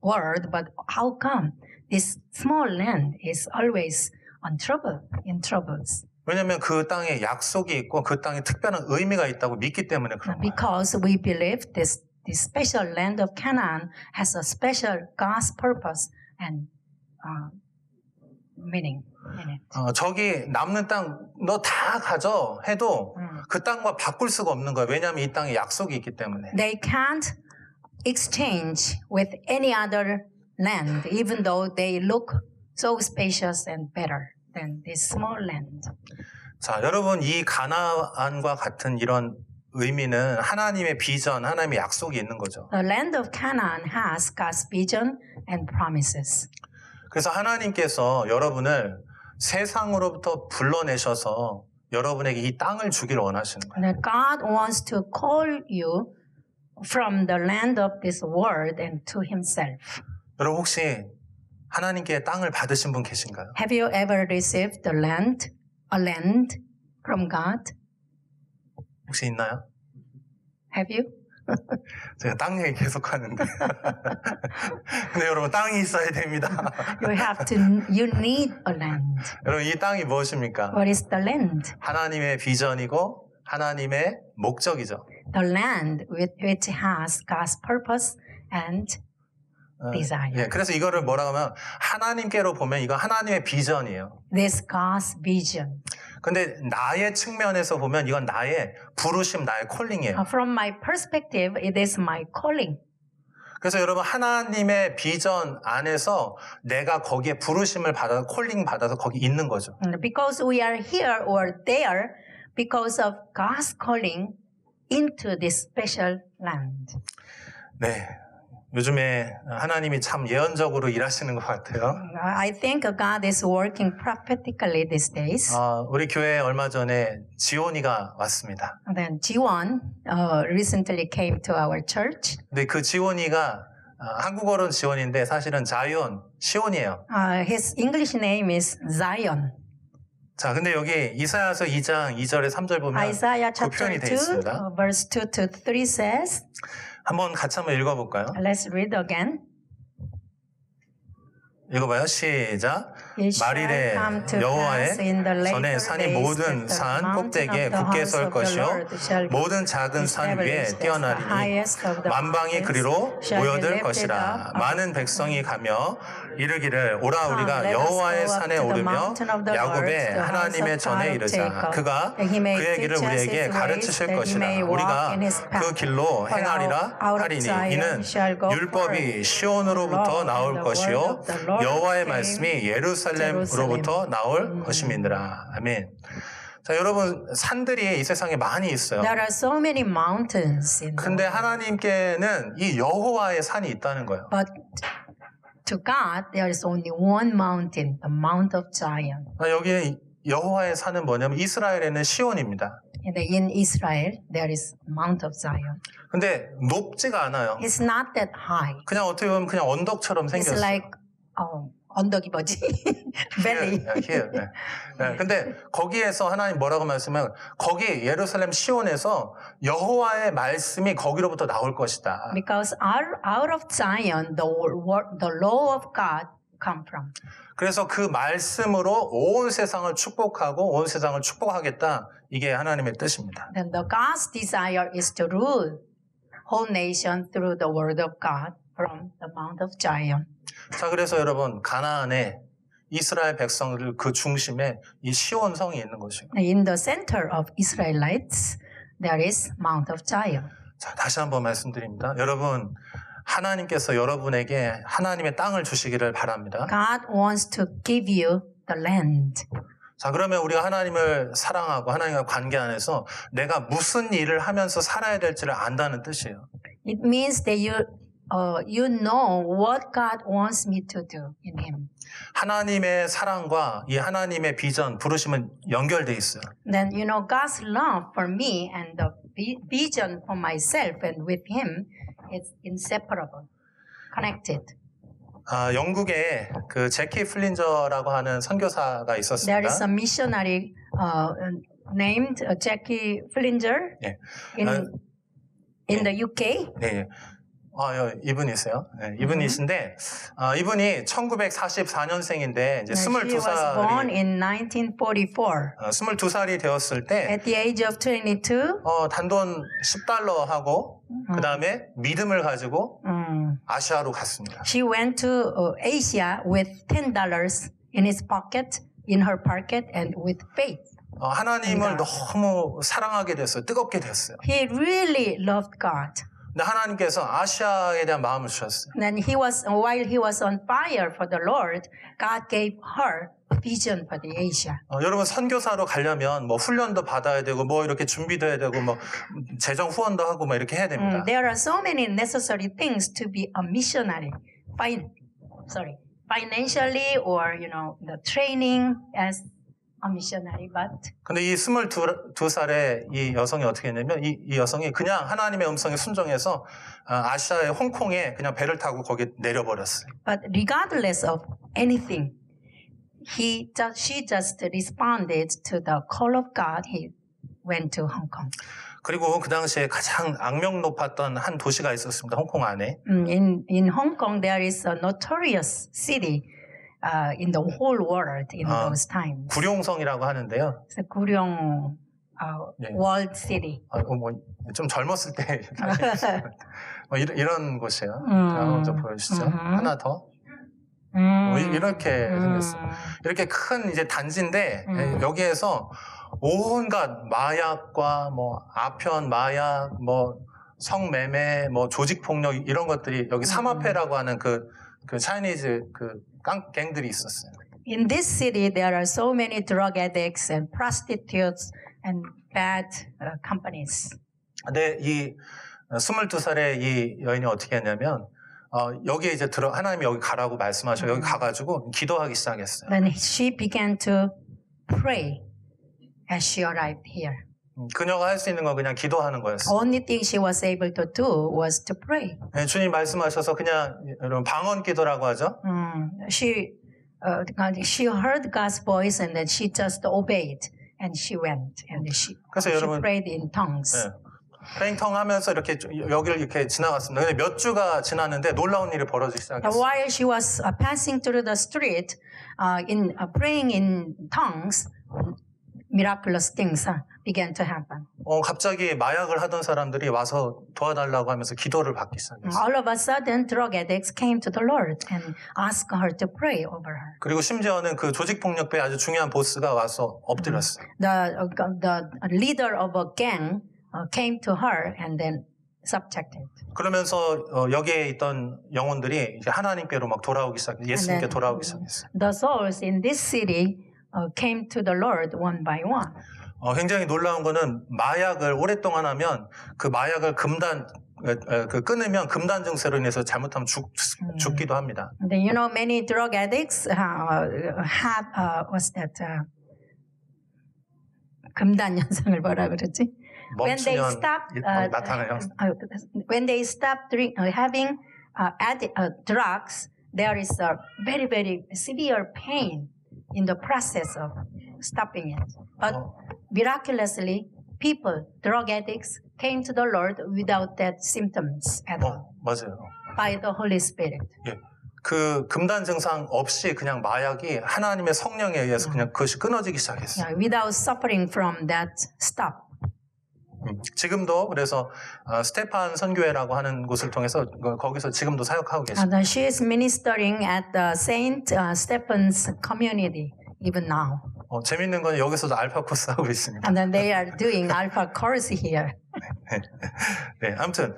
Speaker 2: world, but how come this small land is always in troubles?
Speaker 1: 왜냐하면 그 땅에 약속이 있고 그 땅에 특별한 의미가 있다고 믿기 때문에 그런 거예요.
Speaker 2: Because we believe this special land of Canaan has a special God's purpose and meaning in it.
Speaker 1: 저기 남는 땅 너 다 가져 해도 그 땅과 바꿀 수가 없는 거예요. 왜냐하면 이 땅에 약속이 있기 때문에.
Speaker 2: They can't exchange with any other land, even though they look so spacious and better than this small land.
Speaker 1: 자, 여러분 이 가나안과 같은 이런 의미는 하나님의 비전, 하나님의 약속이 있는 거죠.
Speaker 2: The land of Canaan has God's vision and promises.
Speaker 1: 그래서 하나님께서 여러분을 세상으로부터 불러내셔서 여러분에게 이 땅을 주기를 원하시는 거예요.
Speaker 2: And God wants to call you from the land of this world and to Himself.
Speaker 1: 여러분 혹시 하나님께 땅을 받으신 분 계신가요?
Speaker 2: Have you ever received a land from God?
Speaker 1: 혹시 있나요?
Speaker 2: Have you?
Speaker 1: 제가 땅 얘기 계속 하는데. 근데 여러분 땅이 있어야 됩니다.
Speaker 2: You need a land.
Speaker 1: 여러분 이 땅이 무엇입니까?
Speaker 2: What is the land?
Speaker 1: 하나님의 비전이고 하나님의 목적이죠.
Speaker 2: The land which has God's purpose and desire.
Speaker 1: 예, 그래서 이거를 뭐라고 하면 하나님께로 보면 이거 하나님의 비전이에요.
Speaker 2: This God's vision.
Speaker 1: 근데 나의 측면에서 보면 이건 나의 부르심, 나의 콜링이에요.
Speaker 2: From my perspective, it is my calling.
Speaker 1: 그래서 여러분 하나님의 비전 안에서 내가 거기에 부르심을 받아서 콜링 받아서 거기 있는 거죠.
Speaker 2: Because we are here or there because of God's calling into this special land.
Speaker 1: 네. 요즘에 하나님이 참 예언적으로 일하시는 것 같아요.
Speaker 2: I think God is working prophetically these days.
Speaker 1: 우리 교회에 얼마 전에 지온이가 왔습니다.
Speaker 2: And then Jiwon recently came to our church.
Speaker 1: 근데 그 지온이가 한국어로는 지온인데 사실은 자이온, 시온이에요.
Speaker 2: His English name is Zion.
Speaker 1: 자, 근데 여기 이사야서 2장 2절에 3절 보면
Speaker 2: Isaiah
Speaker 1: 그 표현이
Speaker 2: chapter
Speaker 1: 되어
Speaker 2: 2,
Speaker 1: 있습니다.
Speaker 2: verse 2 to 3 says,
Speaker 1: 한번 같이 한번 읽어볼까요?
Speaker 2: let's read again.
Speaker 1: 읽어봐요. 시작.
Speaker 2: It shall
Speaker 1: 말일에
Speaker 2: come to
Speaker 1: 여호와의
Speaker 2: pass in the later
Speaker 1: 전에 산이
Speaker 2: days
Speaker 1: 모든
Speaker 2: that the
Speaker 1: 산
Speaker 2: mountain
Speaker 1: 꼭대기에
Speaker 2: of the
Speaker 1: 굳게
Speaker 2: house
Speaker 1: 설
Speaker 2: of the
Speaker 1: 것이요
Speaker 2: Lord shall be
Speaker 1: 모든 작은 산 위에
Speaker 2: established as the
Speaker 1: 뛰어나리니
Speaker 2: highest of the
Speaker 1: 만방이
Speaker 2: mountains
Speaker 1: 그리로
Speaker 2: shall be
Speaker 1: 모여들
Speaker 2: lifted
Speaker 1: 것이라.
Speaker 2: up.
Speaker 1: 많은 백성이 가며 이르기를 오라
Speaker 2: Come,
Speaker 1: 우리가
Speaker 2: let us
Speaker 1: 여호와의
Speaker 2: go up
Speaker 1: 산에
Speaker 2: to the
Speaker 1: 오르며
Speaker 2: mountain of the Lord,
Speaker 1: 야곱의
Speaker 2: to the house
Speaker 1: 하나님의
Speaker 2: of
Speaker 1: 전에
Speaker 2: God of
Speaker 1: 이르자.
Speaker 2: Jacob,
Speaker 1: 그가
Speaker 2: that he may
Speaker 1: 그의 길을
Speaker 2: teach us
Speaker 1: 우리에게
Speaker 2: his
Speaker 1: 가르치실
Speaker 2: ways, that he
Speaker 1: 것이라.
Speaker 2: may walk
Speaker 1: 우리가
Speaker 2: in his path.
Speaker 1: 그 길로
Speaker 2: For
Speaker 1: 행하리라
Speaker 2: out of
Speaker 1: 하리니
Speaker 2: Zion
Speaker 1: 이는
Speaker 2: shall go
Speaker 1: 율법이
Speaker 2: forth
Speaker 1: 시온으로부터
Speaker 2: the law
Speaker 1: 나올
Speaker 2: and the
Speaker 1: 것이요
Speaker 2: word of the Lord
Speaker 1: 여호와의
Speaker 2: came
Speaker 1: 말씀이 예루살렘으로부터 나올 것임이니라. 아멘. 자, 여러분 산들이 이 세상에 많이 있어요.
Speaker 2: There are so many mountains in the
Speaker 1: 근데
Speaker 2: world.
Speaker 1: 하나님께는 이 여호와의 산이 있다는 거예요.
Speaker 2: But to God, there is only one mountain, the Mount of Zion.
Speaker 1: 여기 여호와의 산은 뭐냐면 이스라엘에는 시온입니다.
Speaker 2: In Israel, there is Mount of Zion.
Speaker 1: 근데 높지가 않아요.
Speaker 2: It's not that high.
Speaker 1: 그냥 어떻게 보면 그냥 언덕처럼
Speaker 2: It's
Speaker 1: 생겼어요.
Speaker 2: like 언덕이 뭐지? Valley.
Speaker 1: 네, 근데 거기에서 하나님 뭐라고 말씀하면 거기 예루살렘 시온에서 여호와의 말씀이 거기로부터 나올 것이다.
Speaker 2: Because out of Zion, the law of God come from.
Speaker 1: 그래서 그 말씀으로 온 세상을 축복하고 온 세상을 축복하겠다. 이게 하나님의 뜻입니다.
Speaker 2: Then the God's desire is to rule whole nation through the word of God from the Mount of Zion.
Speaker 1: 자, 그래서 여러분 가나안에 이스라엘 백성들 그 중심에 이 시온 성이 있는 것이고.
Speaker 2: In the center of Israelites, there is Mount of Zion.
Speaker 1: 자, 다시 한번 말씀드립니다. 여러분 하나님께서 여러분에게 하나님의 땅을 주시기를 바랍니다.
Speaker 2: God wants to give you the land.
Speaker 1: 자, 그러면 우리가 하나님을 사랑하고 하나님과 관계 안에서 내가 무슨 일을 하면서 살아야 될지를 안다는 뜻이에요.
Speaker 2: It means that you know what God wants me to do in Him.
Speaker 1: 하나님의 사랑과 이 하나님의 비전, 부르심은 연결돼 있어요.
Speaker 2: Then you know God's love for me and the vision for myself and with Him is inseparable, connected.
Speaker 1: 영국에 그 제키 플린저라고 하는 선교사가 있었습니다.
Speaker 2: There is a missionary named Jackie Flinger
Speaker 1: 네.
Speaker 2: in the UK.
Speaker 1: 네. 이분이세요. 네, 이분이신데 이분이 1944년생인데 이제
Speaker 2: She was born
Speaker 1: 22살이
Speaker 2: in 1944.
Speaker 1: 22살이 되었을 때
Speaker 2: At the age of 22,
Speaker 1: 단돈 10달러 하고 그 다음에 믿음을 가지고 아시아로 갔습니다.
Speaker 2: she went to Asia with $10 in her pocket and with faith.
Speaker 1: 하나님을 너무 사랑하게 됐어요. 뜨겁게 됐어요.
Speaker 2: He really loved God.
Speaker 1: 근데 하나님께서 아시아에 대한 마음을 주셨어요.
Speaker 2: And while he was on fire for the Lord, God gave her a vision for the Asia.
Speaker 1: 여러분 선교사로 가려면 뭐 훈련도 받아야 되고 뭐 이렇게 준비도 해야 되고 뭐 재정 후원도 하고 뭐 이렇게 해야 됩니다.
Speaker 2: There are so many necessary things to be a missionary. Financially or the training as a missionary. But
Speaker 1: 근데 이 22살의 이 여성이 어떻게 했냐면 이 여성이 그냥 하나님의 음성에 순종해서 아시아의 홍콩에 그냥 배를 타고 거기 내려버렸어요.
Speaker 2: But regardless of anything, she just responded to the call of God. He went to Hong Kong.
Speaker 1: 그리고 그 당시에 가장 악명 높았던 한 도시가 있었습니다. 홍콩 안에.
Speaker 2: In Hong Kong, there is a notorious city in the whole world in those times.
Speaker 1: 구룡성이라고 하는데요.
Speaker 2: It's a Guryong world city.
Speaker 1: 좀 젊었을 때 이런 곳이에요. 먼저 보여주시죠. 하나 더. 이렇게 생겼어요. 이렇게 큰 이제 단지인데 여기에서 온갖 마약과 뭐 아편, 마약, 뭐 성매매, 뭐 조직 폭력 이런 것들이 여기 삼합회라고 하는 그 차이니즈 갱들이 있었어요.
Speaker 2: In this city, there are so many drug addicts and prostitutes and bad companies.
Speaker 1: 근데 이 22살의 이 여인이 어떻게 했냐면 여기에 이제 하나님이 여기 가라고 말씀하셔 여기 가가지고 기도하기 시작했어요.
Speaker 2: Then she began to pray as she arrived here.
Speaker 1: 그녀가 할 수 있는 건 그냥 기도하는 거였어요.
Speaker 2: Only thing she was able to do was to pray.
Speaker 1: 네, 주님 말씀하셔서 그냥 여러분 방언 기도라고 하죠.
Speaker 2: She heard God's voice and then she just obeyed and she went and she prayed in tongues.
Speaker 1: 네. 프레잉텅 하면서 이렇게 여기를 이렇게 지나갔습니다. 근데 몇 주가 지났는데 놀라운 일이 벌어지기 시작했어요.
Speaker 2: While she was passing through the street, praying in tongues, miraculous things began to happen.
Speaker 1: 갑자기 마약을 하던 사람들이 와서 도와달라고 하면서 기도를 받기 시작했어요.
Speaker 2: All of a sudden, drug addicts came to the Lord and asked her to pray over her.
Speaker 1: 그리고 심지어는 그 조직폭력배의 아주 중요한 보스가 와서 엎드렸어요.
Speaker 2: The leader of a gang came to her and then subjected.
Speaker 1: 그러면서 여기에 있던 영혼들이 이제 하나님께로 막 돌아오기 시작했어요. 예수님께 돌아오기 시작했어요.
Speaker 2: The souls in this city came to the Lord one by one.
Speaker 1: 굉장히 놀라운 거는 마약을 오랫동안 하면 그 마약을 끊으면 금단 증세로 인해서 잘못하면 죽기도 합니다.
Speaker 2: You know, many drug addicts have what's that? 금단 현상을 뭐라 그러지? When they stop having drugs, there is a very, very severe pain in the process of stopping it. But miraculously, drug addicts, came to the Lord without that symptoms at all.
Speaker 1: 맞아요.
Speaker 2: By the Holy Spirit.
Speaker 1: 예. 그 금단 증상 없이 그냥 마약이 하나님의 성령에 의해서 그냥 그것이 끊어지기 시작했어요.
Speaker 2: Yeah, without suffering from that stop.
Speaker 1: 지금도 그래서 스테판 선교회라고 하는 곳을 통해서 거기서 지금도 사역하고 계십니다.
Speaker 2: She is ministering at the Saint Stephen's community even now.
Speaker 1: 재밌는 건 여기서도 알파 코스 하고 있습니다.
Speaker 2: And then they are doing alpha course here.
Speaker 1: 네, 아무튼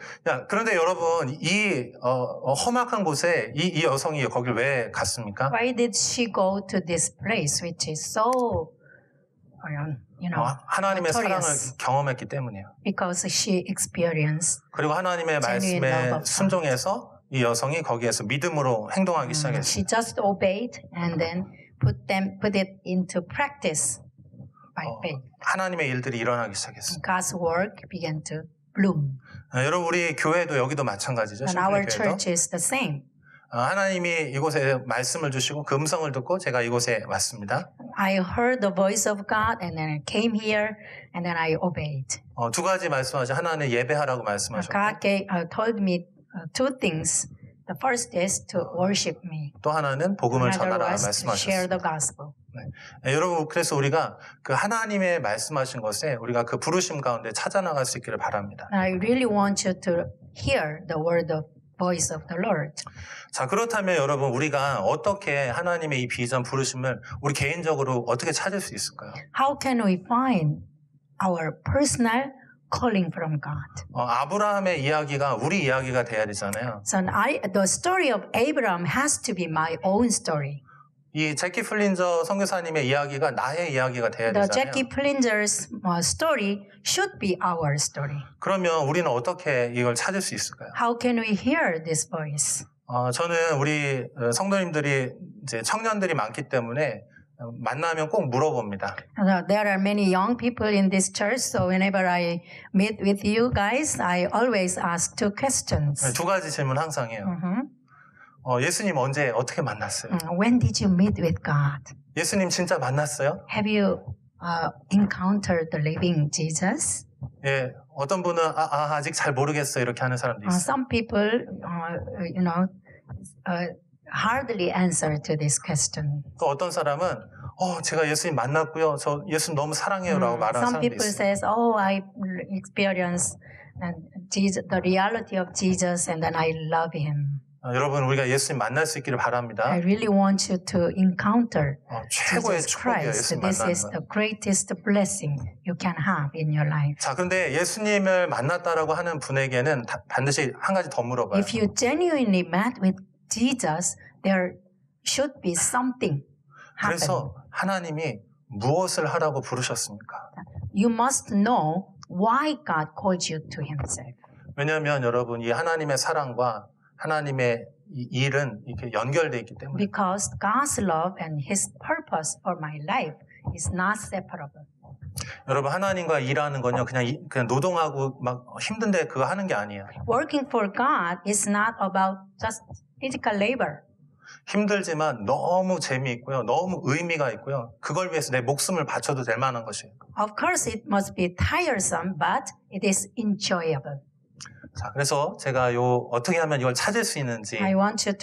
Speaker 1: 그런데 여러분 이 험악한 곳에 이 여성이 거길 왜 갔습니까?
Speaker 2: Why did she go to this place, which is so,
Speaker 1: 하나님의
Speaker 2: notorious?
Speaker 1: 사랑을 경험했기 때문이에요.
Speaker 2: Because she experienced.
Speaker 1: 그리고 하나님의 말씀에 순종해서 이 여성이 거기에서 믿음으로 행동하기 시작했어요.
Speaker 2: She just obeyed and then put it into practice by faith.
Speaker 1: 하나님의 일들이 일어나기 시작했어요.
Speaker 2: God's work began to bloom.
Speaker 1: 여러분 우리 교회도 여기도 마찬가지죠.
Speaker 2: And our church is the same.
Speaker 1: 하나님이 이곳에 말씀을 주시고 그 음성을 듣고 제가 이곳에 왔습니다.
Speaker 2: I heard the voice of God and then I came here and then I obeyed.
Speaker 1: 두 가지 말씀하죠. 하나는 예배하라고 말씀하셨고
Speaker 2: God told me two things. The first is to worship me.
Speaker 1: 또 하나는 복음을
Speaker 2: Another
Speaker 1: 전하라
Speaker 2: was to share
Speaker 1: 말씀하셨습니다.
Speaker 2: the gospel.
Speaker 1: 네, 여러분 그래서 우리가 그 하나님의 말씀하신 것에 우리가 그 부르심 가운데 찾아 나갈 수 있기를 바랍니다.
Speaker 2: I really want you to hear the word of voice of the Lord.
Speaker 1: 자, 그렇다면 여러분 우리가 어떻게 하나님의 이 비전 부르심을 우리 개인적으로 어떻게 찾을 수 있을까요?
Speaker 2: How can we find our personal calling from God?
Speaker 1: 아브라함의 이야기가 우리 이야기가 돼야 되잖아요.
Speaker 2: So the story of Abraham has to be my own story.
Speaker 1: 이 제키 플린저 선교사님의 이야기가 나의 이야기가 돼야
Speaker 2: The
Speaker 1: 되잖아요.
Speaker 2: Jackie Plinger's story should be our story.
Speaker 1: 그러면 우리는 어떻게 이걸 찾을 수 있을까요?
Speaker 2: How can we hear this voice?
Speaker 1: 저는 우리 성도님들이 이제 청년들이 많기 때문에 만나면 꼭 물어봅니다.
Speaker 2: There are many young people in this church, so whenever I meet with you guys, I always ask two questions.
Speaker 1: 두 가지 질문 항상 해요. 예수님 언제 어떻게 만났어요?
Speaker 2: When did you meet with God?
Speaker 1: 예수님 진짜 만났어요?
Speaker 2: Have you encountered the living Jesus?
Speaker 1: 예, 어떤 분은 아직 잘 모르겠어요 이렇게 하는 사람도 있어요.
Speaker 2: Some people, hardly answer to this question.
Speaker 1: 또 어떤 사람은 제가 예수님 만났고요. 저 예수님 너무 사랑해요라고 말하는
Speaker 2: Some
Speaker 1: 사람도
Speaker 2: people
Speaker 1: 있어요.
Speaker 2: says, I experienced the reality of Jesus and then I love him.
Speaker 1: 여러분 우리가 예수님 만날 수 있기를 바랍니다.
Speaker 2: I really want you to encounter
Speaker 1: 최고의
Speaker 2: Jesus
Speaker 1: 축복이에요.
Speaker 2: Christ.
Speaker 1: 예수님
Speaker 2: This
Speaker 1: 만나는
Speaker 2: is
Speaker 1: 건.
Speaker 2: the greatest blessing you can have in your life.
Speaker 1: 자, 그런데 예수님을 만났다라고 하는 분에게는 반드시 한 가지 더 물어봐요.
Speaker 2: If you genuinely met with Jesus, there should be something happening.
Speaker 1: 그래서 하나님이 무엇을 하라고 부르셨습니까?
Speaker 2: You must know why God called you to himself.
Speaker 1: 왜냐하면 여러분 이 하나님의 사랑과 하나님의 이 일은 이렇게 연결되어 있기 때문에
Speaker 2: Because God's love and his purpose for my life is not separable.
Speaker 1: 여러분 하나님과 일하는 건요 그냥 노동하고 막 힘든데 그거 하는 게 아니에요.
Speaker 2: Working for God is not about just physical labor.
Speaker 1: 힘들지만 너무 재미있고요. 너무 의미가 있고요. 그걸 위해서 내 목숨을 바쳐도 될 만한 것이에요.
Speaker 2: Of course, it must be tiresome, but it is enjoyable.
Speaker 1: 자, 그래서 제가 어떻게 하면 이걸 찾을 수 있는지
Speaker 2: I want to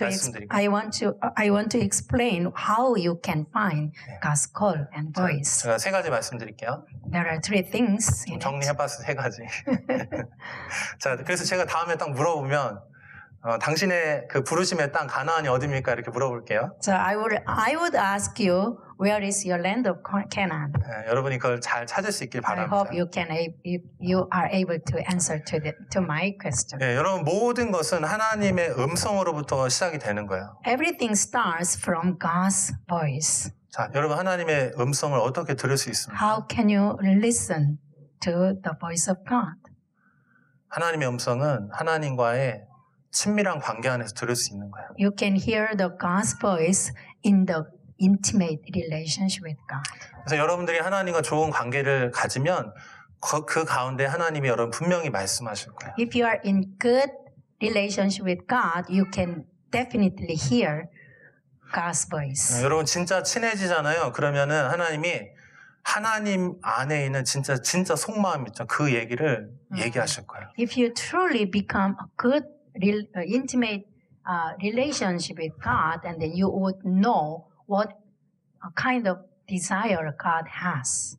Speaker 2: explain how you can find God's call and voice.
Speaker 1: 제가 세 가지 말씀드릴게요.
Speaker 2: There are three things in it.
Speaker 1: 정리해봤어 세 가지. 자, 그래서 제가 다음에 딱 물어보면 당신의 그 부르심의 땅 가나안이 어디입니까? 이렇게 물어볼게요.
Speaker 2: So I would ask you, where is your land of Canaan?
Speaker 1: 여러분이 그걸 잘 찾을 수 있길
Speaker 2: I
Speaker 1: 바랍니다.
Speaker 2: hope you are able to answer to my question.
Speaker 1: 여러분 모든 것은 하나님의 음성으로부터 시작이 되는 거예요.
Speaker 2: Everything starts from God's voice.
Speaker 1: 자, 여러분 하나님의 음성을 어떻게 들을 수 있습니까?
Speaker 2: How can you listen to the voice of God?
Speaker 1: 하나님의 음성은 하나님과의 친밀한 관계 안에서 들을 수 있는 거예요.
Speaker 2: You can hear the God's voice in the intimate relationship with God.
Speaker 1: 그래서 여러분들이 하나님과 좋은 관계를 가지면 그 가운데 하나님이 여러분 분명히 말씀하실 거예요.
Speaker 2: If you are in good relationship with God, you can definitely hear God's voice.
Speaker 1: 여러분 진짜 친해지잖아요. 그러면은 하나님 안에 있는 진짜 속마음 있죠. 그 얘기를 얘기하실 거예요.
Speaker 2: If you truly become a good intimate relationship with God, and then you would know what kind of desire God has.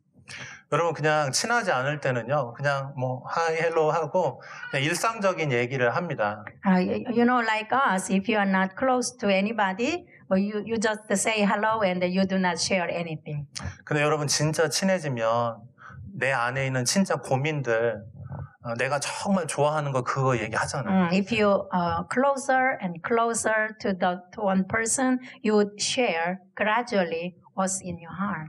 Speaker 1: 여러분 그냥 친하지 않을 때는요. 그냥 뭐 하이 헬로 하고 그냥 일상적인 얘기를 합니다.
Speaker 2: Like us, if you are not close to anybody, you just say hello and you do not share anything.
Speaker 1: 근데 여러분 진짜 친해지면 내 안에 있는 진짜 고민들 내가 정말 좋아하는 거 그거 얘기하잖아요.
Speaker 2: If you are closer and closer to one person, you would share gradually what's in your heart.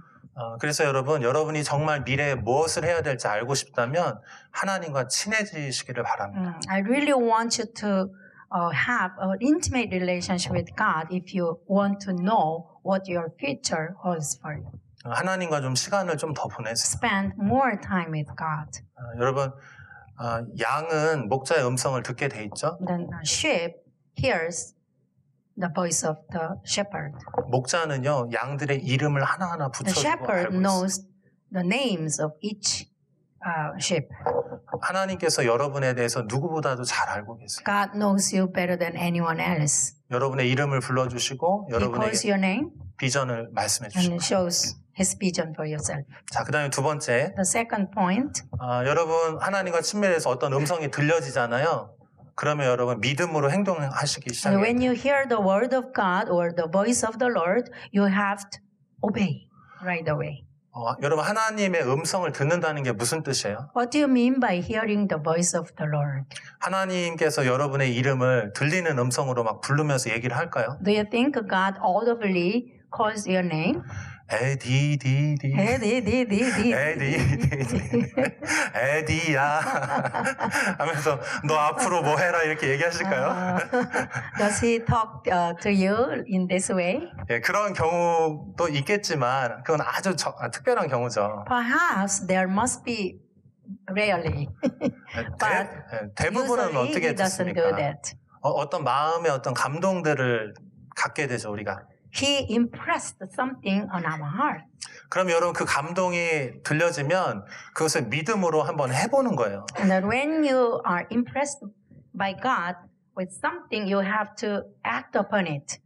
Speaker 1: 그래서 여러분이 정말 미래에 무엇을 해야 될지 알고 싶다면 하나님과 친해지시기를 바랍니다.
Speaker 2: I really want you to have an intimate relationship with God if you want to know what your future holds for you.
Speaker 1: 하나님과 좀 시간을 좀 더 보내세요.
Speaker 2: Spend more time with God.
Speaker 1: 여러분 양은 목자의 음성을 듣게 돼 있죠.
Speaker 2: Then a sheep hears the voice of the shepherd.
Speaker 1: 목자는요 양들의 이름을 하나하나
Speaker 2: The
Speaker 1: 붙여주고
Speaker 2: shepherd
Speaker 1: 알고 있어요.
Speaker 2: knows the names of each sheep.
Speaker 1: 하나님께서 여러분에 대해서 누구보다도 잘 알고 계세요.
Speaker 2: God knows you better than anyone else.
Speaker 1: 여러분의 이름을 불러주시고
Speaker 2: He calls your
Speaker 1: 여러분에게
Speaker 2: name
Speaker 1: 비전을 말씀해
Speaker 2: and
Speaker 1: 주시고.
Speaker 2: shows His vision for yourself.
Speaker 1: 자, 그 다음에 두 번째.
Speaker 2: The second point,
Speaker 1: 여러분 하나님과 친밀해서 어떤 음성이 들려지잖아요. 그러면 여러분 믿음으로 행동하시기
Speaker 2: and
Speaker 1: 시작해요.
Speaker 2: when you hear the word of God or the voice of the Lord, you have to obey right away.
Speaker 1: 여러분 하나님의 음성을 듣는다는 게 무슨 뜻이에요?
Speaker 2: What do you mean by hearing the voice of the Lord?
Speaker 1: 하나님께서 여러분의 이름을 들리는 음성으로 막 부르면서 얘기를 할까요?
Speaker 2: Do you think God audibly calls your name?
Speaker 1: 에디디디
Speaker 2: 에디디디디.
Speaker 1: 에디야 하면서 너 앞으로 뭐 해라 이렇게 얘기하실까요?
Speaker 2: Does he talk to you in this way?
Speaker 1: 예, 그런 경우도 있겠지만 그건 아주 특별한 경우죠.
Speaker 2: Perhaps there must be rarely, but
Speaker 1: 대부분은
Speaker 2: usually
Speaker 1: 어떻게
Speaker 2: he doesn't do
Speaker 1: 듣습니까?
Speaker 2: that.
Speaker 1: 어떤 마음의 어떤 감동들을 갖게 되죠 우리가.
Speaker 2: He impressed something on our heart.
Speaker 1: 그럼 여러분 그 감동이 들려지면 그것을 믿음으로 한번 해보는 거예요.
Speaker 2: And that when you are impressed by God with something, you have to act upon it.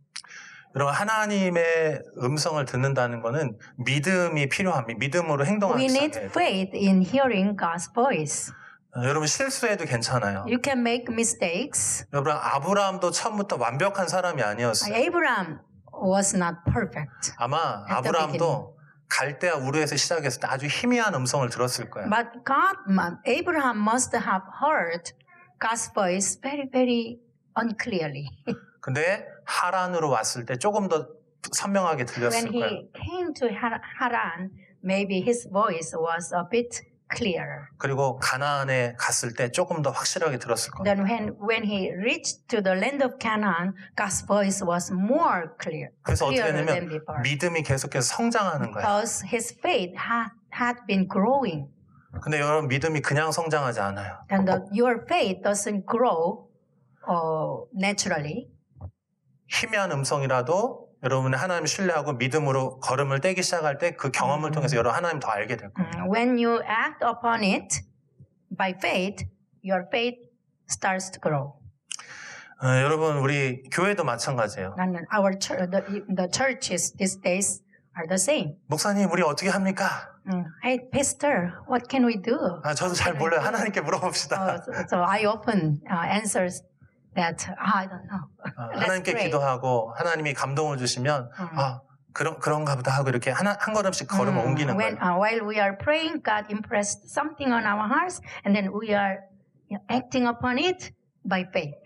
Speaker 1: 여러분 하나님의 음성을 듣는다는 것은 믿음이 필요합니다. 믿음으로
Speaker 2: We
Speaker 1: 행동하기
Speaker 2: need
Speaker 1: 시작해요.
Speaker 2: faith in hearing God's voice.
Speaker 1: 여러분 실수해도 괜찮아요.
Speaker 2: You can make mistakes.
Speaker 1: 여러분 아브라함도 처음부터 완벽한 사람이 아니었어요.
Speaker 2: Abraham was not perfect.
Speaker 1: 아마
Speaker 2: At the
Speaker 1: 아브라함도 갈대아 우르에서 시작했을 때 아주 희미한 음성을 들었을 거예요.
Speaker 2: But Abraham must have heard God's voice very, very unclearly.
Speaker 1: 근데 하란으로 왔을 때 조금 더 선명하게
Speaker 2: When
Speaker 1: 들렸을 거예요.
Speaker 2: he came to Haran, maybe his voice was a bit clearer.
Speaker 1: 그리고 가나안에 갔을 때 조금 더 확실하게 들었을 거예요.
Speaker 2: Then when he reached to the land of Canaan, God's voice was more clear.
Speaker 1: 그래서 어떻게
Speaker 2: clearer than
Speaker 1: 되냐면
Speaker 2: before.
Speaker 1: 믿음이 계속해서 성장하는 거예요.
Speaker 2: Because his faith had been growing.
Speaker 1: 근데 여러분 믿음이 그냥 성장하지 않아요.
Speaker 2: And your faith doesn't grow naturally.
Speaker 1: 희미한 음성이라도 여러분이 하나님을 신뢰하고 믿음으로 걸음을 떼기 시작할 때 그 경험을 통해서 여러분 하나님 더 알게 될 거예요.
Speaker 2: When you act upon it by faith, your faith starts to grow.
Speaker 1: 여러분 우리 교회도 마찬가지예요.
Speaker 2: And our the churches these days are the same.
Speaker 1: 목사님 우리 어떻게 합니까?
Speaker 2: Hey, Pastor, what can we do?
Speaker 1: 저도 잘 몰라요. 하나님께 물어봅시다.
Speaker 2: So I often answers that I don't know.
Speaker 1: 하나님께
Speaker 2: pray.
Speaker 1: 기도하고 하나님이 감동을 주시면 그런가 보다 하고 이렇게 한 걸음씩 걸음을 옮기는 거예요.
Speaker 2: While we are praying, God impressed something on our hearts, and then we are acting upon it by faith.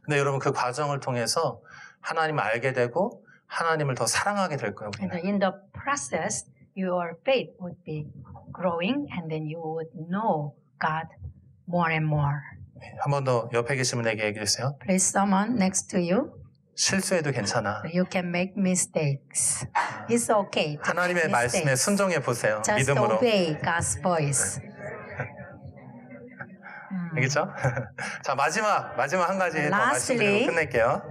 Speaker 1: 근데 여러분 그 과정을 통해서 하나님을 알게 되고 하나님을 더 사랑하게 될 거예요.
Speaker 2: And in the process, your faith would be growing, and then you would know God more and more.
Speaker 1: 한 번 더 옆에 계신 분에게 얘기해 주세요.
Speaker 2: Please, someone next to you.
Speaker 1: 실수해도 괜찮아.
Speaker 2: You can make mistakes. It's okay. to
Speaker 1: 하나님의
Speaker 2: make
Speaker 1: 말씀에
Speaker 2: mistakes.
Speaker 1: 순종해 보세요.
Speaker 2: Just
Speaker 1: 믿음으로.
Speaker 2: obey God's voice.
Speaker 1: 알겠죠? 자, 마지막 한 가지 더
Speaker 2: Lastly,
Speaker 1: 말씀드리고 끝낼게요.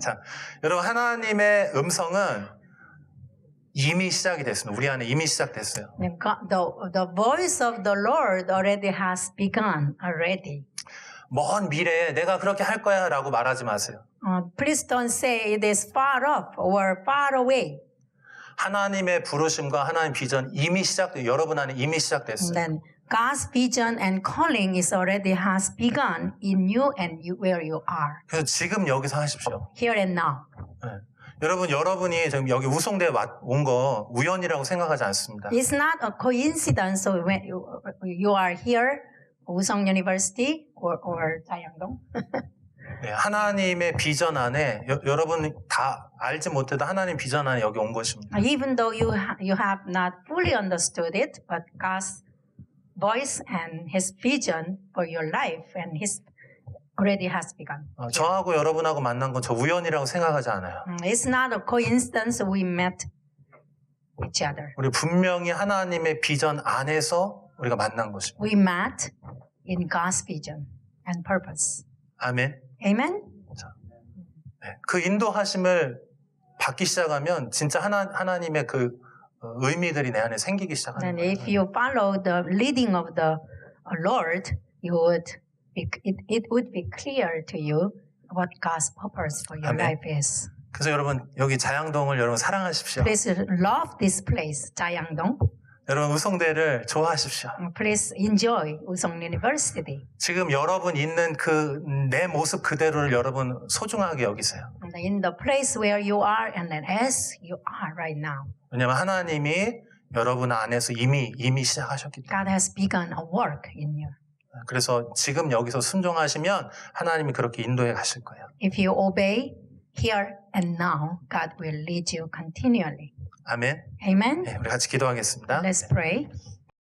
Speaker 1: 자, 여러분 하나님의 음성은 이미 시작이 됐습니다. 우리 안에 이미 시작됐어요.
Speaker 2: The voice of the Lord already has begun already.
Speaker 1: 먼 미래에 내가 그렇게 할 거야 라고 말하지 마세요.
Speaker 2: Please don't say it is far off or far away.
Speaker 1: 하나님의 부르심과 하나님 비전 이미 시작돼요. 여러분 안에 이미 시작됐어요.
Speaker 2: Then God's vision and calling is already has begun in you and where you are.
Speaker 1: 그래서 지금 여기서 하십시오.
Speaker 2: Here and now.
Speaker 1: 네. 여러분이 지금 여기 우송대에 온 거 우연이라고 생각하지 않습니다.
Speaker 2: It's not a coincidence when you are here, 우성 University or 자양동.
Speaker 1: 네, 하나님의 비전 안에 여러분 다 알지 못해도 하나님 비전 안에 여기 온 것입니다.
Speaker 2: Even though you have not fully understood it, but God's voice and His vision for your life and His already has begun.
Speaker 1: 저하고 여러분하고 만난 건 저 우연이라고 생각하지 않아요.
Speaker 2: It's not a coincidence we met each other.
Speaker 1: 우리 분명히 하나님의 비전 안에서 우리가 만난 것입니다.
Speaker 2: We met in God's vision and purpose.
Speaker 1: 아멘.
Speaker 2: Amen?
Speaker 1: 네, 그 인도하심을 받기 시작하면 진짜 하나님의 그 의미들이 내 안에 생기기 시작하는
Speaker 2: And
Speaker 1: 거예요.
Speaker 2: if you follow the leading of the Lord, it would be clear to you what God's purpose for your
Speaker 1: 아멘.
Speaker 2: life is.
Speaker 1: 그래서 여러분 여기 자양동을 여러분 사랑하십시오.
Speaker 2: Please love this place, 자양동.
Speaker 1: 여러분 우성대를 좋아하십시오.
Speaker 2: Please enjoy Usong University.
Speaker 1: 지금 여러분 있는 그 내 모습 그대로를 여러분 소중하게 여기세요.
Speaker 2: And in the place where you are and then as you are right now.
Speaker 1: 왜냐하면 하나님이 여러분 안에서 이미 시작하셨기 때문에.
Speaker 2: God has begun a work in you.
Speaker 1: 그래서 지금 여기서 순종하시면 하나님이 그렇게 인도해 가실 거예요.
Speaker 2: If you obey here and now, God will lead you continually.
Speaker 1: 아멘.
Speaker 2: Amen.
Speaker 1: 네, 우리 같이 기도하겠습니다.
Speaker 2: Let's pray.